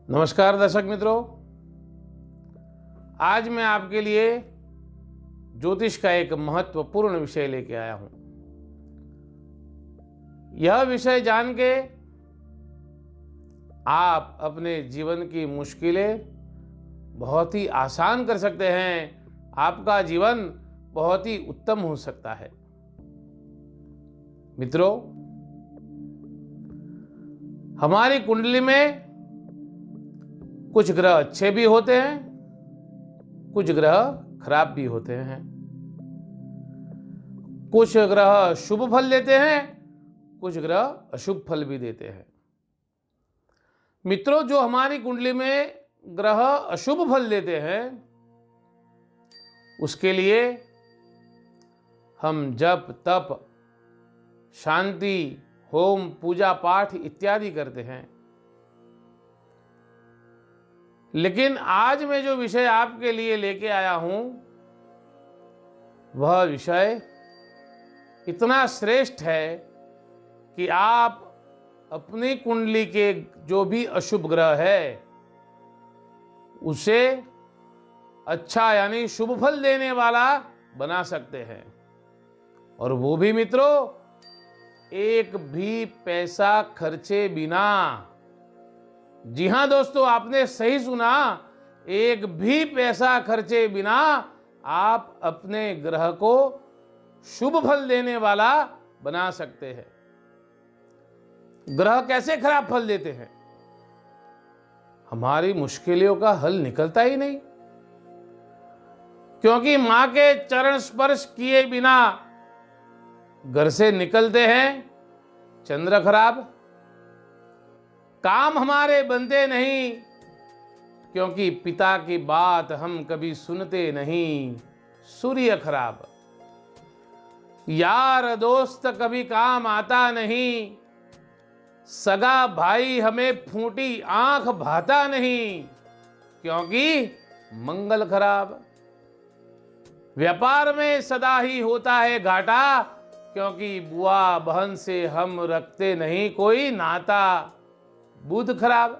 नमस्कार दर्शक मित्रों, आज मैं आपके लिए ज्योतिष का एक महत्वपूर्ण विषय लेके आया हूं। यह विषय जान के आप अपने जीवन की मुश्किलें बहुत ही आसान कर सकते हैं। आपका जीवन बहुत ही उत्तम हो सकता है। मित्रों, हमारी कुंडली में कुछ ग्रह अच्छे भी होते हैं, कुछ ग्रह खराब भी होते हैं। कुछ ग्रह शुभ फल देते हैं, कुछ ग्रह अशुभ फल भी देते हैं। मित्रों, जो हमारी कुंडली में ग्रह अशुभ फल देते हैं उसके लिए हम जप तप शांति होम पूजा पाठ इत्यादि करते हैं। लेकिन आज मैं जो विषय आपके लिए लेके आया हूं वह विषय इतना श्रेष्ठ है कि आप अपनी कुंडली के जो भी अशुभ ग्रह है उसे अच्छा यानी शुभ फल देने वाला बना सकते हैं। और वो भी मित्रों, एक भी पैसा खर्चे बिना। जी हां दोस्तों, आपने सही सुना, एक भी पैसा खर्चे बिना आप अपने ग्रह को शुभ फल देने वाला बना सकते हैं। ग्रह कैसे खराब फल देते हैं? हमारी मुश्किलों का हल निकलता ही नहीं, क्योंकि मां के चरण स्पर्श किए बिना घर से निकलते हैं चंद्र खराब, काम हमारे बनते नहीं क्योंकि पिता की बात हम कभी सुनते नहीं, सूर्य खराब, यार दोस्त कभी काम आता नहीं, सगा भाई हमें फूटी आंख भाता नहीं क्योंकि मंगल खराब, व्यापार में सदा ही होता है घाटा क्योंकि बुआ बहन से हम रखते नहीं कोई नाता, बुध खराब,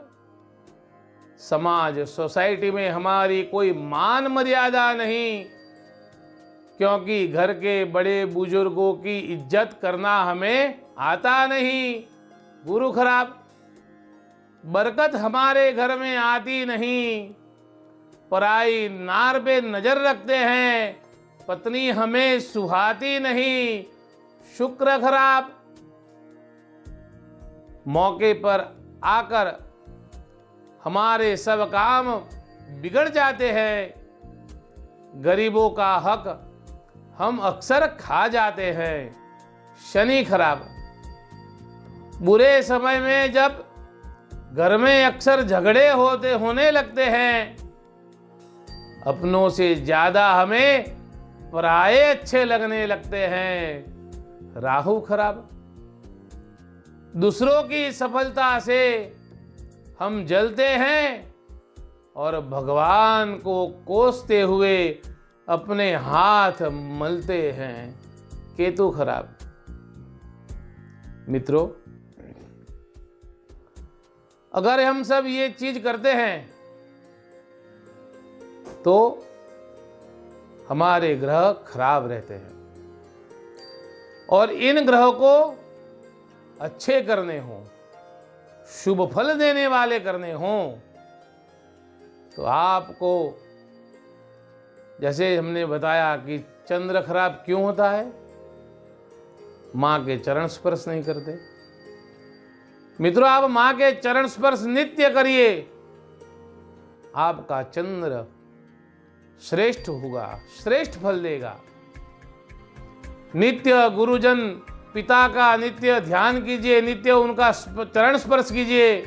समाज सोसाइटी में हमारी कोई मान मर्यादा नहीं क्योंकि घर के बड़े बुजुर्गों की इज्जत करना हमें आता नहीं, गुरु खराब, बरकत हमारे घर में आती नहीं, पराई नार पे नजर रखते हैं, पत्नी हमें सुहाती नहीं, शुक्र खराब, मौके पर आकर हमारे सब काम बिगड़ जाते हैं, गरीबों का हक हम अक्सर खा जाते हैं, शनि खराब, बुरे समय में जब घर में अक्सर झगड़े होने लगते हैं, अपनों से ज्यादा हमें पराये अच्छे लगने लगते हैं, राहु खराब, दूसरों की सफलता से हम जलते हैं और भगवान को कोसते हुए अपने हाथ मलते हैं, केतु खराब। मित्रों, अगर हम सब ये चीज करते हैं तो हमारे ग्रह खराब रहते हैं और इन ग्रहों को अच्छे करने हों, शुभ फल देने वाले करने हों तो आपको, जैसे हमने बताया कि चंद्र खराब क्यों होता है, मां के चरण स्पर्श नहीं करते। मित्रों, आप मां के चरण स्पर्श नित्य करिए, आपका चंद्र श्रेष्ठ होगा, श्रेष्ठ फल देगा। नित्य गुरुजन पिता का नित्य ध्यान कीजिए, नित्य उनका चरण स्पर्श कीजिए,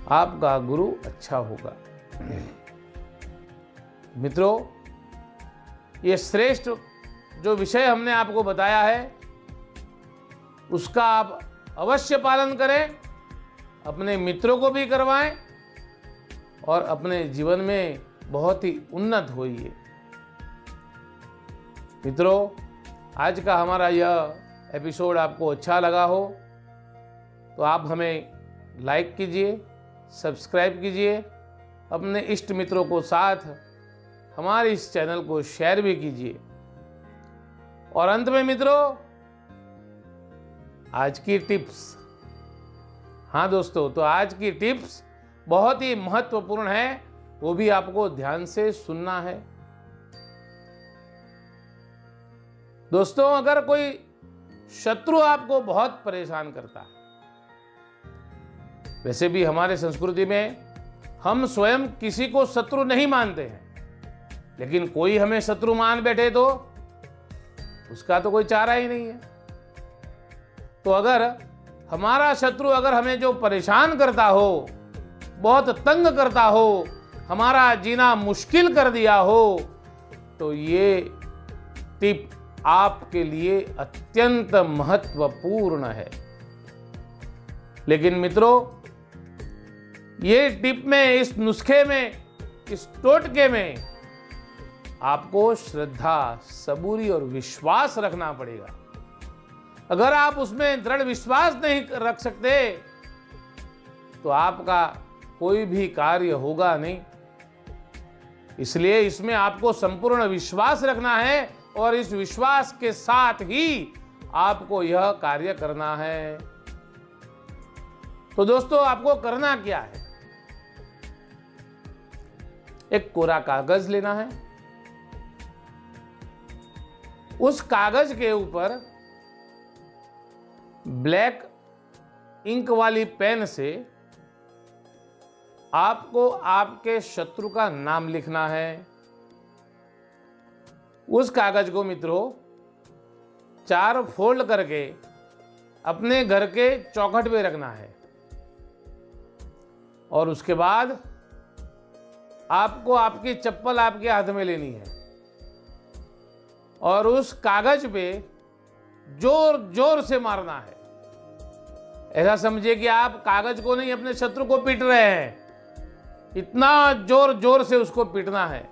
आपका गुरु अच्छा होगा। मित्रों, ये श्रेष्ठ जो विषय हमने आपको बताया है उसका आप अवश्य पालन करें, अपने मित्रों को भी करवाएं और अपने जीवन में बहुत ही उन्नत होइए। मित्रों, आज का हमारा यह एपिसोड आपको अच्छा लगा हो तो आप हमें लाइक कीजिए, सब्सक्राइब कीजिए, अपने इष्ट मित्रों को साथ हमारे इस चैनल को शेयर भी कीजिए। और अंत में मित्रों, आज की टिप्स। हाँ दोस्तों, तो आज की टिप्स बहुत ही महत्वपूर्ण है, वो भी आपको ध्यान से सुनना है। दोस्तों, अगर कोई शत्रु आपको बहुत परेशान करता है, वैसे भी हमारे संस्कृति में हम स्वयं किसी को शत्रु नहीं मानते हैं, लेकिन कोई हमें शत्रु मान बैठे तो उसका तो कोई चारा ही नहीं है। तो अगर हमारा शत्रु अगर हमें जो परेशान करता हो, बहुत तंग करता हो, हमारा जीना मुश्किल कर दिया हो, तो ये टिप आपके लिए अत्यंत महत्वपूर्ण है। लेकिन मित्रों, ये टिप में, इस नुस्खे में, इस टोटके में आपको श्रद्धा, सबूरी और विश्वास रखना पड़ेगा। अगर आप उसमें दृढ़ विश्वास नहीं रख सकते तो आपका कोई भी कार्य होगा नहीं। इसलिए इसमें आपको संपूर्ण विश्वास रखना है और इस विश्वास के साथ ही आपको यह कार्य करना है। तो दोस्तों, आपको करना क्या है? एक कोरा कागज लेना है। उस कागज के ऊपर ब्लैक इंक वाली पेन से आपको आपके शत्रु का नाम लिखना है। उस कागज को मित्रों 4 फोल्ड करके अपने घर के चौखट पे रखना है। और उसके बाद आपको आपकी चप्पल आपके हाथ में लेनी है और उस कागज पे जोर जोर से मारना है। ऐसा समझिए कि आप कागज को नहीं, अपने शत्रु को पीट रहे हैं। इतना जोर जोर से उसको पीटना है।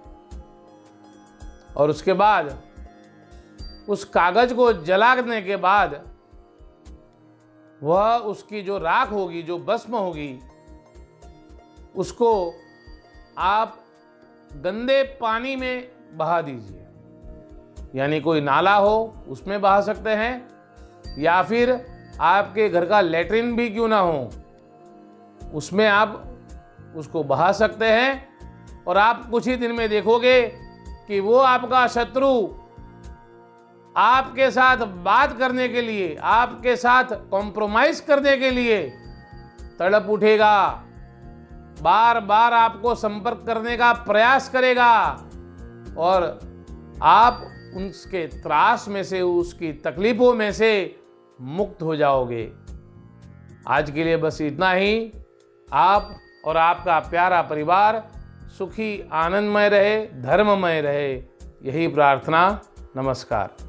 और उसके बाद उस कागज को जलाने के बाद वह उसकी जो राख होगी, जो भस्म होगी, उसको आप गंदे पानी में बहा दीजिए। यानी कोई नाला हो उसमें बहा सकते हैं, या फिर आपके घर का लेटरिन भी क्यों ना हो उसमें आप उसको बहा सकते हैं। और आप कुछ ही दिन में देखोगे कि वो आपका शत्रु आपके साथ बात करने के लिए, आपके साथ कॉम्प्रोमाइज करने के लिए तड़प उठेगा, बार बार आपको संपर्क करने का प्रयास करेगा और आप उसके त्रास में से, उसकी तकलीफों में से मुक्त हो जाओगे। आज के लिए बस इतना ही। आप और आपका प्यारा परिवार सुखी, आनंदमय रहे, धर्ममय रहे, यही प्रार्थना। नमस्कार।